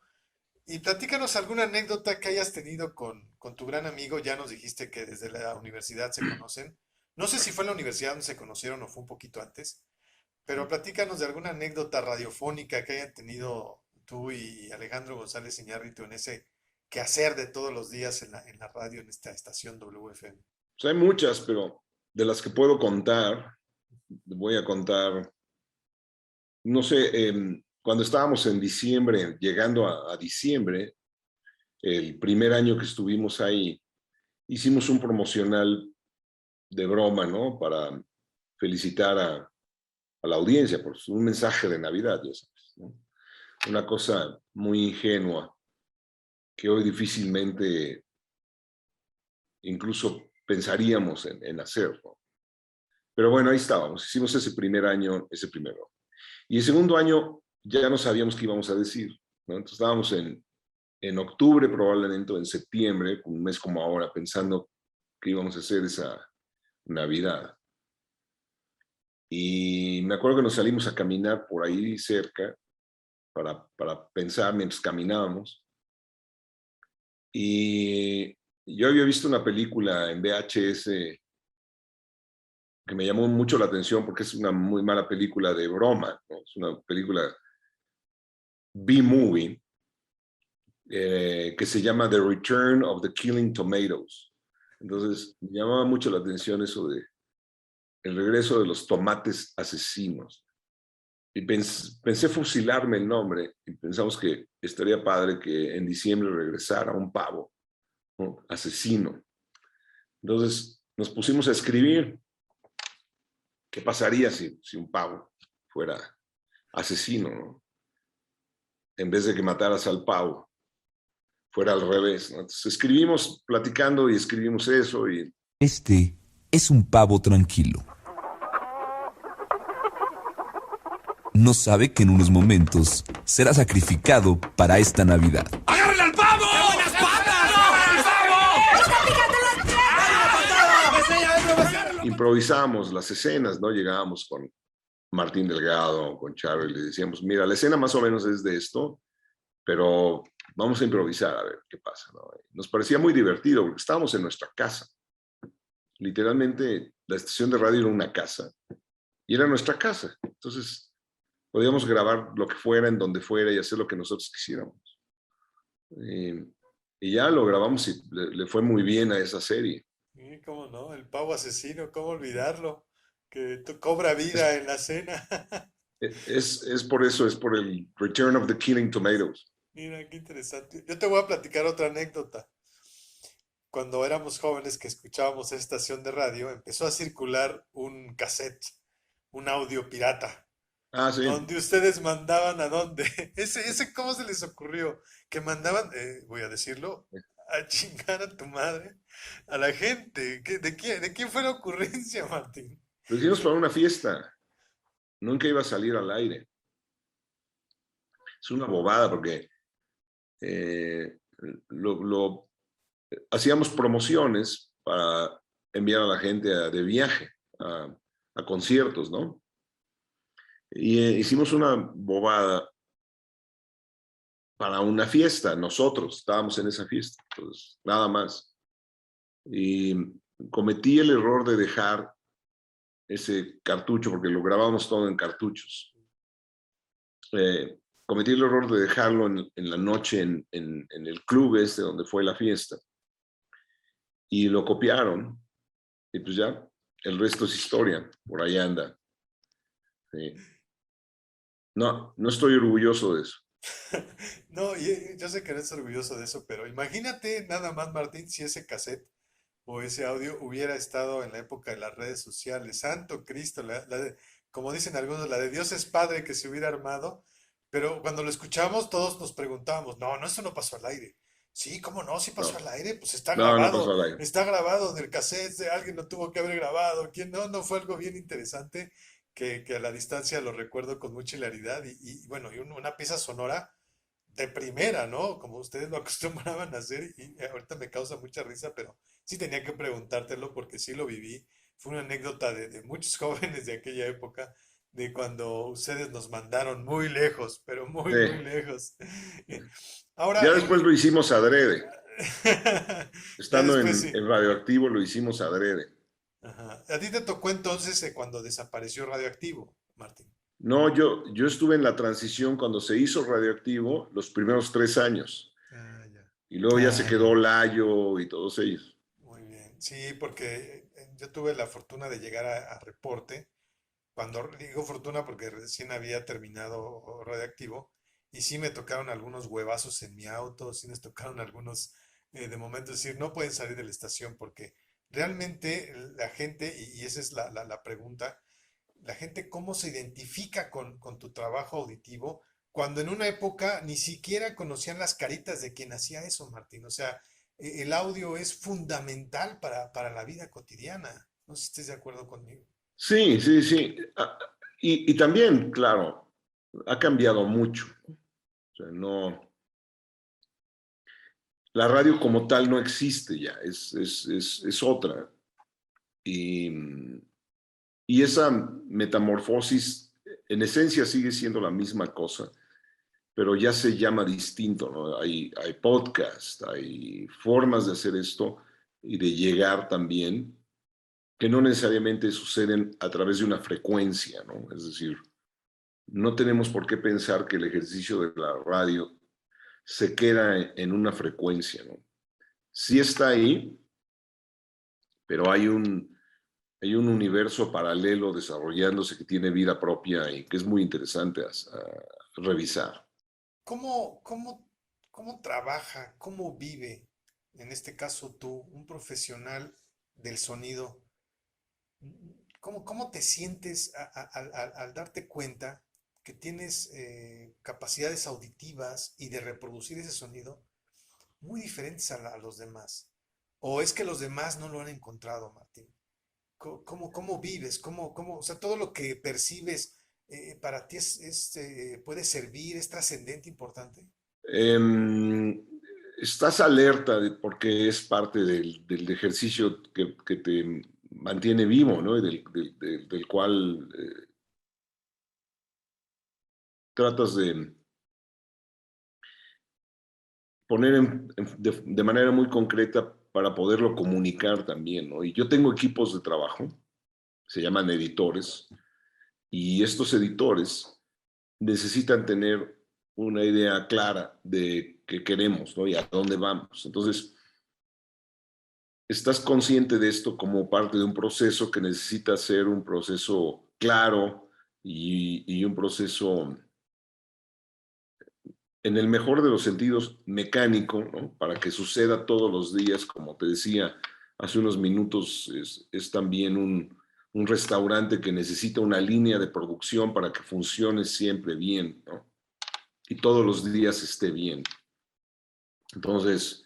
Y platícanos alguna anécdota que hayas tenido con tu gran amigo. Ya nos dijiste que desde la universidad se conocen. No sé si fue en la universidad donde se conocieron o fue un poquito antes, pero platícanos de alguna anécdota radiofónica que hayan tenido tú y Alejandro González Iñárritu en ese quehacer de todos los días en la radio, en esta estación WFM. Pues hay muchas, pero de las que puedo contar, voy a contar no sé, cuando estábamos en diciembre, llegando a diciembre, el primer año que estuvimos ahí, hicimos un promocional de broma, ¿no? Para felicitar a la audiencia, por un mensaje de Navidad, ya sabes, ¿no? Una cosa muy ingenua que hoy difícilmente incluso pensaríamos en hacer, ¿no? Pero bueno, ahí estábamos, hicimos ese primer año, ese primero. Y el segundo año ya no sabíamos qué íbamos a decir, ¿no? Entonces estábamos en octubre, probablemente, o en septiembre, un mes como ahora, pensando qué íbamos a hacer esa Navidad. Y me acuerdo que nos salimos a caminar por ahí cerca para pensar mientras caminábamos. Y yo había visto una película en VHS que me llamó mucho la atención porque es una muy mala película de broma, ¿no? Es una película B-movie que se llama The Return of the Killing Tomatoes. Entonces me llamaba mucho la atención eso de el regreso de los tomates asesinos. Y pensé fusilarme el nombre y pensamos que estaría padre que en diciembre regresara un pavo, ¿no? Asesino. Entonces nos pusimos a escribir qué pasaría si un pavo fuera asesino, ¿no? En vez de que mataras al pavo, fuera al revés, ¿no? Entonces escribimos platicando y escribimos eso. Y Este es un pavo tranquilo. No sabe que en unos momentos será sacrificado para esta Navidad. ¡Agárrenle al pavo! ¡Qué buenas patas! ¡Agárrenle al pavo! improvisábamos las escenas, ¿no? Llegábamos con Martín Delgado, con Charo, y le decíamos, mira, la escena más o menos es de esto, pero vamos a improvisar a ver qué pasa, ¿no? Nos parecía muy divertido porque estábamos en nuestra casa. Literalmente, la estación de radio era una casa y era nuestra casa. Entonces, podíamos grabar lo que fuera, en donde fuera y hacer lo que nosotros quisiéramos. Y ya lo grabamos y le fue muy bien a esa serie. Sí, cómo no, el pavo asesino, cómo olvidarlo, que cobra vida en la cena. Es por eso, es por el Return of the Killing Tomatoes. Mira, qué interesante. Yo te voy a platicar otra anécdota. Cuando éramos jóvenes que escuchábamos esa estación de radio, empezó a circular un cassette, un audio pirata, Ah, sí. donde ustedes mandaban a dónde. Ese ¿cómo se les ocurrió? Que mandaban, voy a decirlo, a chingar a tu madre, a la gente. ¿De quién fue la ocurrencia, Martín? Lo hicimos para una fiesta. Nunca iba a salir al aire. Es una bobada porque eh, lo hacíamos promociones para enviar a la gente de viaje, a conciertos, ¿no? Y hicimos una bobada para una fiesta. Nosotros estábamos en esa fiesta, pues nada más. Y cometí el error de dejar ese cartucho, porque lo grabamos todo en cartuchos. Cometí el error de dejarlo en la noche en el club este donde fue la fiesta. Y lo copiaron. Y pues ya, el resto es historia. Por ahí anda. Sí. No, no estoy orgulloso de eso. No, yo sé que eres orgulloso de eso, pero imagínate nada más, Martín, si ese cassette o ese audio hubiera estado en la época de las redes sociales. Santo Cristo, como dicen algunos, la de Dios es Padre que se hubiera armado, pero cuando lo escuchamos todos nos preguntábamos, no, no, eso no pasó al aire. Sí, ¿cómo no? Sí pasó No, al aire, pues no, no pasó al aire. está grabado en el cassette, alguien lo tuvo que haber grabado. ¿Quién no? No fue algo bien interesante que a la distancia lo recuerdo con mucha hilaridad bueno, y una pieza sonora de primera, ¿no? Como ustedes lo acostumbraban a hacer y ahorita me causa mucha risa, pero sí tenía que preguntártelo porque sí lo viví. Fue una anécdota de muchos jóvenes de aquella época, de cuando ustedes nos mandaron muy lejos, pero muy, Sí. muy lejos. Ahora, Ya después lo hicimos adrede. ya Estando después sí. en Radioactivo lo hicimos adrede. Ajá. A ti te tocó entonces cuando desapareció Radioactivo, Martín. No, yo estuve en la transición cuando se hizo Radioactivo los primeros 3 años. Ah, ya. Y luego ya se Ah, quedó ya. Layo y todos ellos. Muy bien. Sí, porque yo tuve la fortuna de llegar a Reporte cuando digo fortuna porque recién había terminado Radioactivo, y sí me tocaron algunos huevazos en mi auto, sí nos tocaron algunos de momento decir, no pueden salir de la estación porque realmente la gente, y esa es la pregunta, la gente cómo se identifica con tu trabajo auditivo cuando en una época ni siquiera conocían las caritas de quien hacía eso, Martín. O sea, el audio es fundamental para la vida cotidiana. No sé si estés de acuerdo conmigo. Sí, sí, sí. Y también, claro, ha cambiado mucho. O sea, no, la radio como tal no existe ya, es otra. Y, y esa metamorfosis, en esencia, sigue siendo la misma cosa, pero ya se llama distinto, ¿no? Hay podcast, hay formas de hacer esto y de llegar también, que no necesariamente suceden a través de una frecuencia, ¿no? Es decir, no tenemos por qué pensar que el ejercicio de la radio se queda en una frecuencia, ¿no? Sí está ahí, pero hay un universo paralelo desarrollándose que tiene vida propia y que es muy interesante a revisar. ¿Cómo, cómo, cómo trabaja, cómo vive, en este caso tú, un profesional del sonido? ¿Cómo te sientes al darte cuenta que tienes capacidades auditivas y de reproducir ese sonido muy diferentes a los demás? ¿O es que los demás no lo han encontrado, Martín? ¿Cómo vives? O sea, todo lo que percibes para ti puede servir, es trascendente, importante? Eh, Estás alerta porque es parte del ejercicio que te mantiene vivo, ¿no? Y del cual tratas de poner de manera muy concreta para poderlo comunicar también, ¿no? Y yo tengo equipos de trabajo, se llaman editores, y estos editores necesitan tener una idea clara de qué queremos, ¿no? Y a dónde vamos. Entonces, estás consciente de esto como parte de un proceso que necesita ser un proceso claro y un proceso, en el mejor de los sentidos, mecánico, ¿no? Para que suceda todos los días, como te decía hace unos minutos, es también un restaurante que necesita una línea de producción para que funcione siempre bien, ¿no? Y todos los días esté bien. Entonces,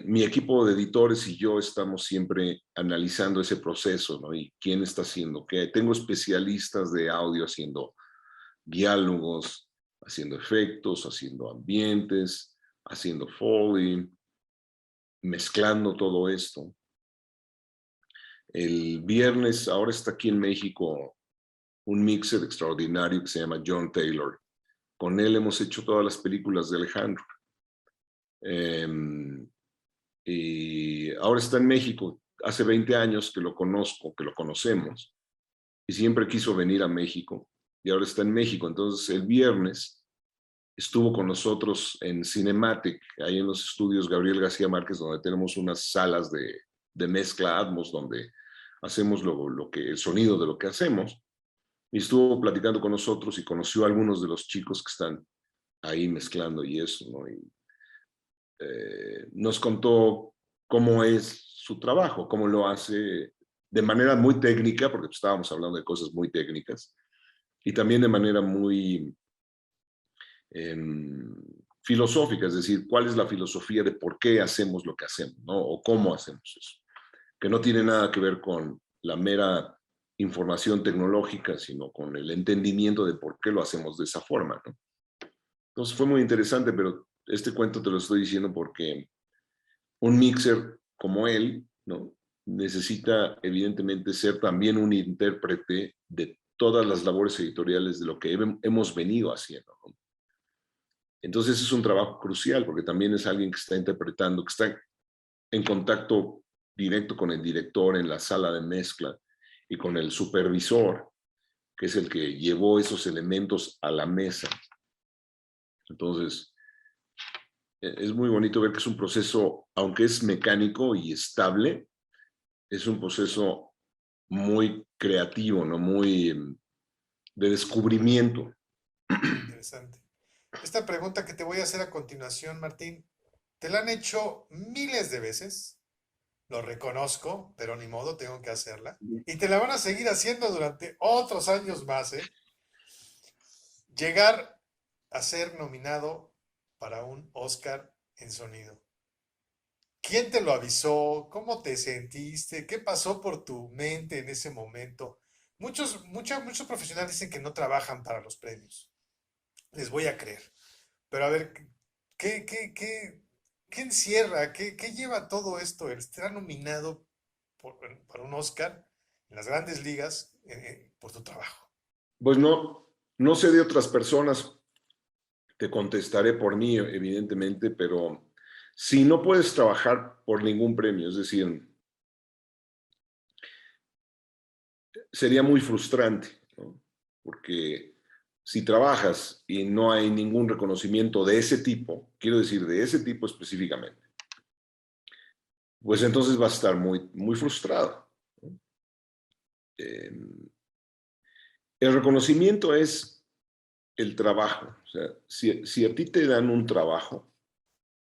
mi equipo de editores y yo estamos siempre analizando ese proceso, ¿no? Y quién está haciendo qué. Tengo especialistas de audio haciendo diálogos, haciendo efectos, haciendo ambientes, haciendo Foley, mezclando todo esto. El viernes, ahora está aquí en México un mixer extraordinario que se llama John Taylor. Con él hemos hecho todas las películas de Alejandro. Y ahora está en México. Hace 20 años que lo conozco, que lo conocemos, y siempre quiso venir a México, y ahora está en México. Entonces, el viernes estuvo con nosotros en Cinematic, ahí en los estudios Gabriel García Márquez, donde tenemos unas salas de mezcla Atmos, donde hacemos el sonido de lo que hacemos, y estuvo platicando con nosotros y conoció a algunos de los chicos que están ahí mezclando y eso, ¿no? Y nos contó cómo es su trabajo, cómo lo hace de manera muy técnica, porque estábamos hablando de cosas muy técnicas, y también de manera muy eh, filosófica, es decir, cuál es la filosofía de por qué hacemos lo que hacemos, ¿no? O cómo hacemos eso, que no tiene nada que ver con la mera información tecnológica, sino con el entendimiento de por qué lo hacemos de esa forma, ¿no? Entonces fue muy interesante, pero este cuento te lo estoy diciendo porque un mixer como él, ¿no? Necesita evidentemente ser también un intérprete de todas las labores editoriales de lo que hemos venido haciendo, ¿no? Entonces es un trabajo crucial porque también es alguien que está interpretando, que está en contacto directo con el director en la sala de mezcla y con el supervisor, que es el que llevó esos elementos a la mesa. Entonces, es muy bonito ver que es un proceso, aunque es mecánico y estable, es un proceso muy creativo, ¿no? Muy de descubrimiento. Interesante. Esta pregunta que te voy a hacer a continuación, Martín, te la han hecho miles de veces, lo reconozco, pero ni modo, tengo que hacerla. Y te la van a seguir haciendo durante otros años más, ¿eh? Llegar a ser nominado para un Oscar en sonido. ¿Quién te lo avisó? ¿Cómo te sentiste? ¿Qué pasó por tu mente en ese momento? Muchos profesionales dicen que no trabajan para los premios. Les voy a creer. Pero a ver, ¿qué encierra? ¿Qué lleva todo esto? El estar nominado para un Oscar en las grandes ligas por tu trabajo. Pues no sé de otras personas, te contestaré por mí, evidentemente, pero si no puedes trabajar por ningún premio, es decir, sería muy frustrante, ¿no? Porque si trabajas y no hay ningún reconocimiento de ese tipo, quiero decir, de ese tipo específicamente, pues entonces vas a estar muy frustrado, ¿no? El reconocimiento es el trabajo. O sea, si a ti te dan un trabajo,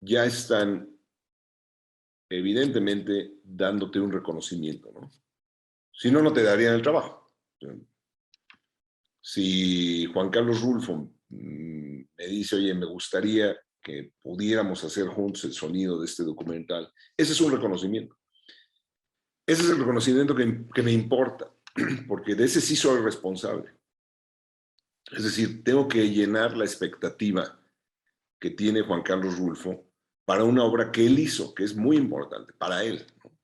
ya están evidentemente dándote un reconocimiento, ¿no? Si no, no te darían el trabajo. Si Juan Carlos Rulfo me dice, oye, me gustaría que pudiéramos hacer juntos el sonido de este documental, ese es un reconocimiento. Ese es el reconocimiento que me importa, porque de ese sí soy responsable. Es decir, tengo que llenar la expectativa que tiene Juan Carlos Rulfo para una obra que él hizo, que es muy importante para él, ¿no?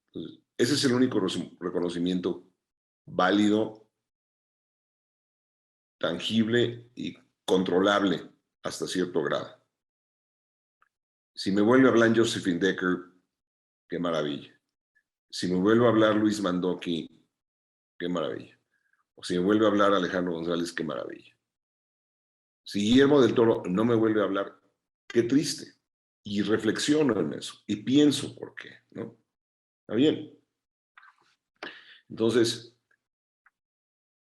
Entonces, ese es el único reconocimiento válido, tangible y controlable hasta cierto grado. Si me vuelve a hablar Josephine Decker, qué maravilla. Si me vuelve a hablar Luis Mandoki, qué maravilla. O si me vuelve a hablar Alejandro González, qué maravilla. Si Guillermo del Toro no me vuelve a hablar, qué triste. Y reflexiono en eso y pienso por qué, ¿no? ¿Está bien? Entonces,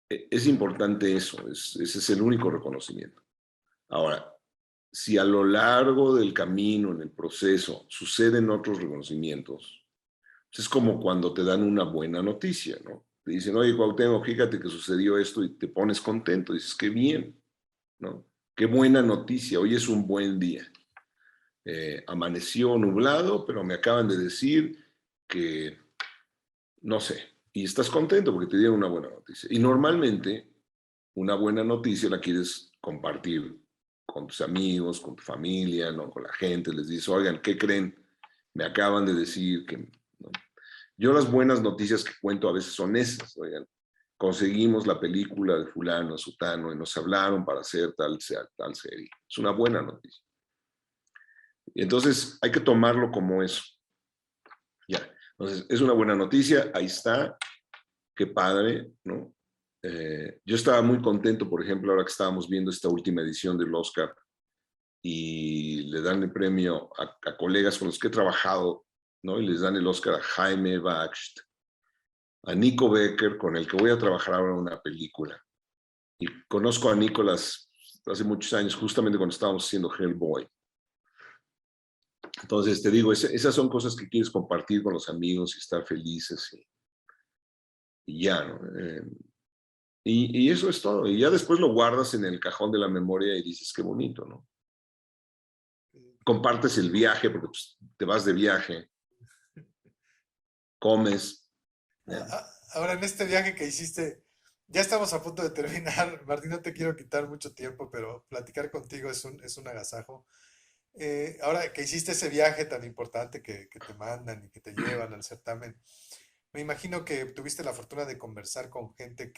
es importante eso, ese es el único reconocimiento. Ahora, si a lo largo del camino, en el proceso, suceden otros reconocimientos, pues es como cuando te dan una buena noticia, ¿no? Te dicen, oye, Cuauhtémoc, fíjate que sucedió esto y te pones contento, dices, qué bien, ¿no? Qué buena noticia, hoy es un buen día. Amaneció nublado, pero me acaban de decir que, no sé, y estás contento porque te dieron una buena noticia. Y normalmente una buena noticia la quieres compartir con tus amigos, con tu familia, ¿no? Con la gente, les dices, oigan, ¿qué creen? Me acaban de decir que, ¿no? Yo las buenas noticias que cuento a veces son esas, oigan, conseguimos la película de fulano, sutano, y nos hablaron para hacer tal serie. Es una buena noticia. Y entonces hay que tomarlo como eso. Ya, entonces es una buena noticia, ahí está, qué padre, ¿no? Yo estaba muy contento, por ejemplo, ahora que estábamos viendo esta última edición del Oscar y le dan el premio a colegas con los que he trabajado, ¿no? Y les dan el Oscar a Jaime Baxt, a Nico Becker, con el que voy a trabajar ahora en una película. Y conozco a Nicolas hace muchos años, justamente cuando estábamos haciendo Hellboy. Entonces, te digo, esas son cosas que quieres compartir con los amigos y estar felices y ya, ¿no? Y eso es todo. Y ya después lo guardas en el cajón de la memoria y dices, qué bonito, ¿no? Compartes el viaje, porque pues, te vas de viaje, comes. Ahora, en este viaje que hiciste, ya estamos a punto de terminar. Martín, no te quiero quitar mucho tiempo, pero platicar contigo es un agasajo. Ahora que hiciste ese viaje tan importante que te mandan y que te llevan al certamen, me imagino que tuviste la fortuna de conversar con gente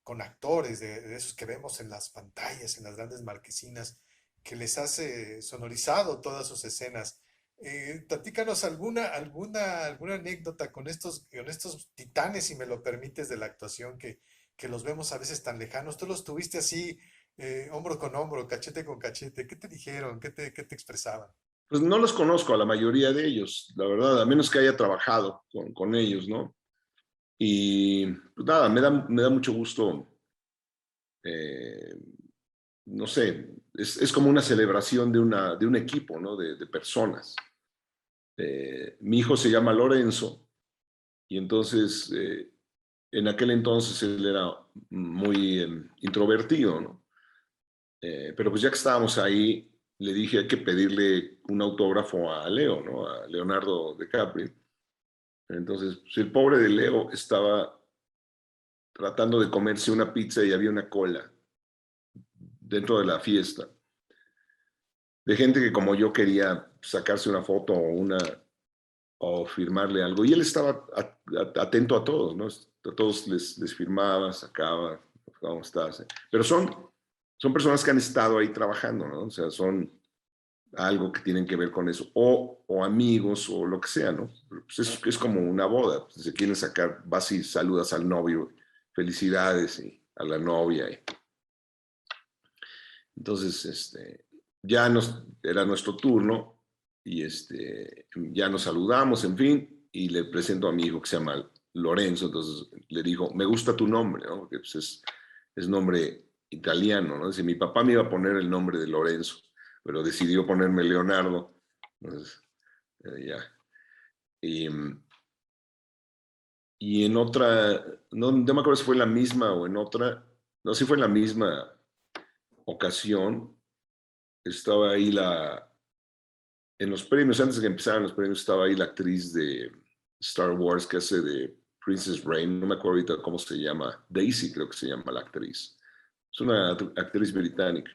con actores de esos que vemos en las pantallas, en las grandes marquesinas, que les has sonorizado todas sus escenas. Platícanos alguna anécdota con estos titanes, si me lo permites, de la actuación que los vemos a veces tan lejanos. Tú los tuviste así, hombro con hombro, cachete con cachete. ¿Qué te dijeron? ¿Qué te expresaban? Pues no los conozco a la mayoría de ellos, la verdad, a menos que haya trabajado con ellos, ¿no? Y pues nada, me da mucho gusto, no sé, es como una celebración de un equipo, ¿no? De personas. Mi hijo se llama Lorenzo y entonces en aquel entonces él era muy introvertido, ¿no? Pero pues ya que estábamos ahí, le dije hay que pedirle un autógrafo a Leo, ¿no? A Leonardo DiCaprio. Entonces, pues, el pobre de Leo estaba tratando de comerse una pizza y había una cola dentro de la fiesta de gente que como yo quería sacarse una foto o firmarle algo. Y él estaba atento a todos, ¿no? A todos les firmaba, sacaba, ¿cómo estás? Pero son personas que han estado ahí trabajando, ¿no? O sea, son algo que tienen que ver con eso, o amigos, o lo que sea, ¿no? Pues es como una boda, pues, se quieren sacar, vas y saludas al novio, felicidades, y a la novia. Entonces, era nuestro turno, y ya nos saludamos, en fin, y le presento a mi hijo que se llama Lorenzo. Entonces le dijo, me gusta tu nombre, ¿no? Porque pues, es nombre italiano, ¿no? Dice, mi papá me iba a poner el nombre de Lorenzo, pero decidió ponerme Leonardo. Entonces, ya. Y en otra, no me acuerdo si fue en la misma o en otra, no, si fue en la misma ocasión, estaba ahí en los premios, antes de que empezaran los premios, estaba ahí la actriz de Star Wars que hace de Princess Rain, no me acuerdo ahorita cómo se llama, Daisy creo que se llama la actriz. Es una actriz británica.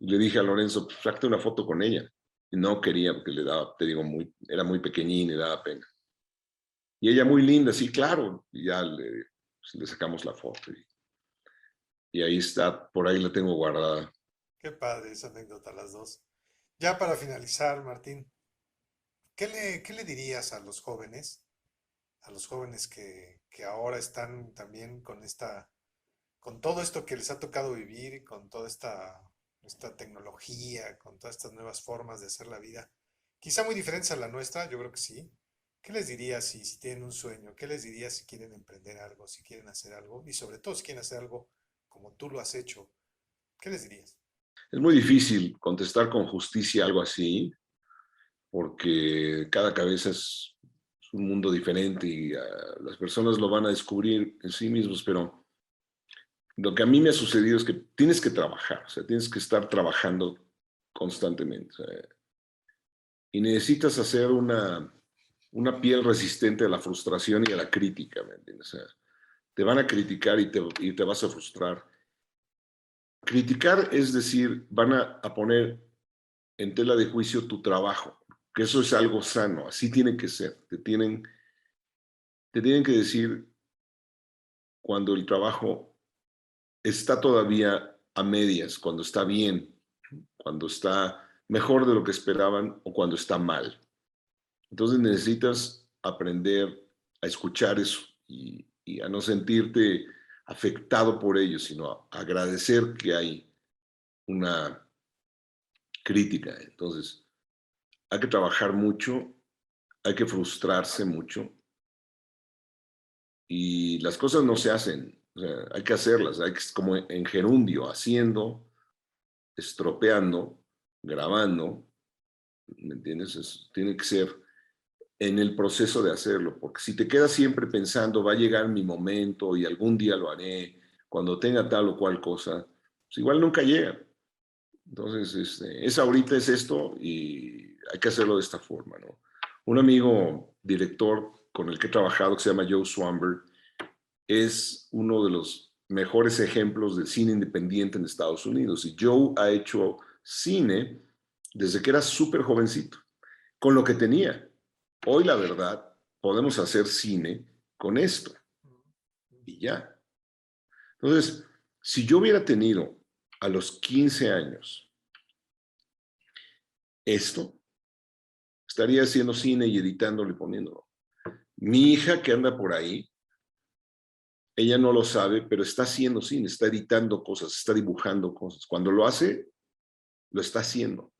Y le dije a Lorenzo, pues, sácate una foto con ella. Y no quería porque le daba, te digo, era muy pequeñín y le daba pena. Y ella muy linda, sí, claro. Y ya pues, le sacamos la foto. Y ahí está, por ahí la tengo guardada. Qué padre esa anécdota, las dos. Ya para finalizar, Martín, ¿qué le dirías a los jóvenes que ahora están también con todo esto que les ha tocado vivir, con toda esta tecnología, con todas estas nuevas formas de hacer la vida, quizá muy diferentes a la nuestra, yo creo que sí? ¿Qué les dirías si tienen un sueño? ¿Qué les dirías si quieren emprender algo, si quieren hacer algo? Y sobre todo si quieren hacer algo como tú lo has hecho, ¿qué les dirías? Es muy difícil contestar con justicia algo así, porque cada cabeza es un mundo diferente y las personas lo van a descubrir en sí mismos, pero lo que a mí me ha sucedido es que tienes que trabajar, o sea, tienes que estar trabajando constantemente. O sea, y necesitas hacer una piel resistente a la frustración y a la crítica, ¿me entiendes? O sea, te van a criticar y te vas a frustrar. Criticar es decir, van a poner en tela de juicio tu trabajo, que eso es algo sano, así tiene que ser. Te tienen que decir cuando el trabajo está todavía a medias, cuando está bien, cuando está mejor de lo que esperaban o cuando está mal. Entonces necesitas aprender a escuchar eso y a no sentirte afectado por ello, sino a agradecer que hay una crítica. Entonces, hay que trabajar mucho, hay que frustrarse mucho y las cosas no se hacen, o sea, hay que hacerlas, hay que, como en gerundio, haciendo, estropeando, grabando, ¿me entiendes? Tiene que ser en el proceso de hacerlo, porque si te quedas siempre pensando, va a llegar mi momento y algún día lo haré, cuando tenga tal o cual cosa, pues igual nunca llega. Entonces, es ahorita, es esto y hay que hacerlo de esta forma, ¿no? Un amigo director con el que he trabajado, que se llama Joe Swanberg, es uno de los mejores ejemplos del cine independiente en Estados Unidos. Y Joe ha hecho cine desde que era súper jovencito, con lo que tenía. Hoy, la verdad, podemos hacer cine con esto y ya. Entonces, si yo hubiera tenido a los 15 años esto, estaría haciendo cine y editándolo y poniéndolo. Mi hija que anda por ahí, ella no lo sabe, pero está haciendo cine, está editando cosas, está dibujando cosas. Cuando lo hace, lo está haciendo.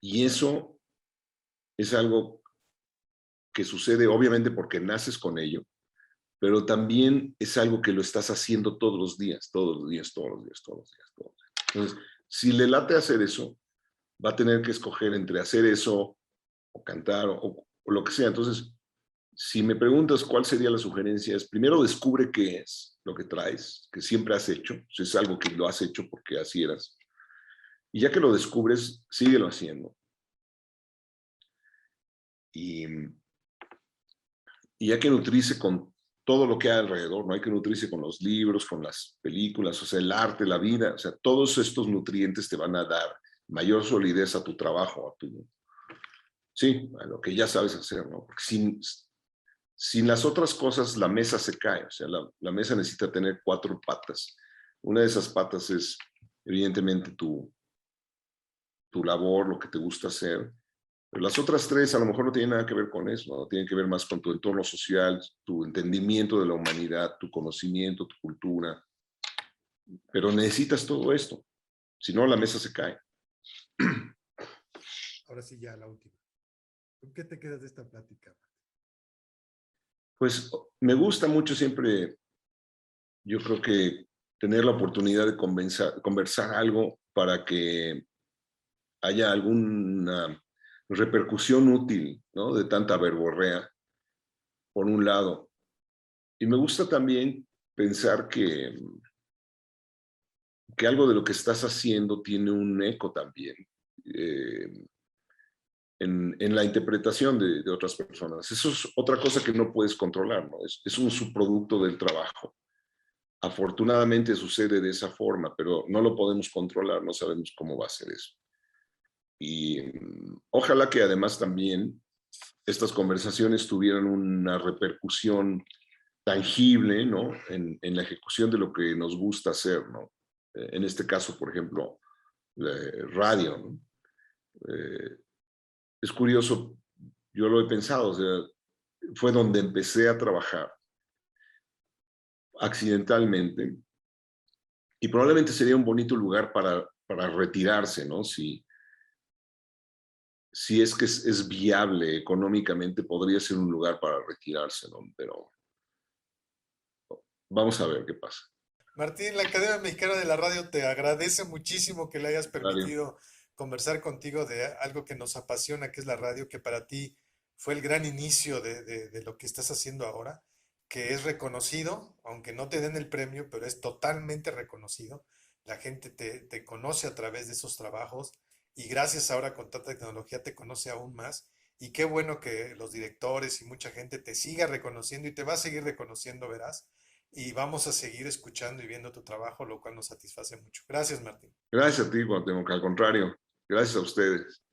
Y eso es algo que sucede obviamente porque naces con ello, pero también es algo que lo estás haciendo todos los días, todos los días, todos los días, todos los días, todos los días. Entonces, si le late hacer eso, va a tener que escoger entre hacer eso o cantar o lo que sea. Entonces, si me preguntas cuál sería la sugerencia, es primero descubre qué es lo que traes, que siempre has hecho, si es algo que lo has hecho porque así eras. Y ya que lo descubres, síguelo haciendo. Y hay que nutrirse con todo lo que hay alrededor, ¿no? Hay que nutrirse con los libros, con las películas, o sea, el arte, la vida, o sea, todos estos nutrientes te van a dar mayor solidez a tu trabajo, sí, a lo que ya sabes hacer, ¿no? Porque sin las otras cosas la mesa se cae, o sea, la mesa necesita tener 4 patas. Una de esas patas es, evidentemente, tu labor, lo que te gusta hacer, pero las otras 3 a lo mejor no tienen nada que ver con eso, ¿no? Tienen que ver más con tu entorno social, tu entendimiento de la humanidad, tu conocimiento, tu cultura, pero necesitas todo esto, si no la mesa se cae. Ahora sí, ya la última. ¿Con qué te quedas de esta plática? Pues me gusta mucho siempre, yo creo que tener la oportunidad de conversar algo para que haya alguna repercusión útil, ¿no? De tanta verborrea, por un lado. Y me gusta también pensar que algo de lo que estás haciendo tiene un eco también en la interpretación de otras personas. Eso es otra cosa que no puedes controlar, ¿no? Es un subproducto del trabajo. Afortunadamente sucede de esa forma, pero no lo podemos controlar, no sabemos cómo va a ser eso. Y ojalá que además también estas conversaciones tuvieran una repercusión tangible, ¿no? En la ejecución de lo que nos gusta hacer, ¿no? En este caso, por ejemplo, radio, ¿no? Es curioso, yo lo he pensado, o sea, fue donde empecé a trabajar accidentalmente y probablemente sería un bonito lugar para retirarse, ¿no? Si es que es viable económicamente, podría ser un lugar para retirarse, ¿no? Pero vamos a ver qué pasa. Martín, la Academia Mexicana de la Radio te agradece muchísimo que le hayas Radio. permitido conversar contigo de algo que nos apasiona, que es la radio, que para ti fue el gran inicio de lo que estás haciendo ahora, que es reconocido, aunque no te den el premio, pero es totalmente reconocido. La gente te conoce a través de esos trabajos y gracias ahora con tanta tecnología te conoce aún más. Y qué bueno que los directores y mucha gente te siga reconociendo y te va a seguir reconociendo, verás. Y vamos a seguir escuchando y viendo tu trabajo, lo cual nos satisface mucho. Gracias, Martín. Gracias a ti, Cuauhtémoc, al contrario, gracias a ustedes.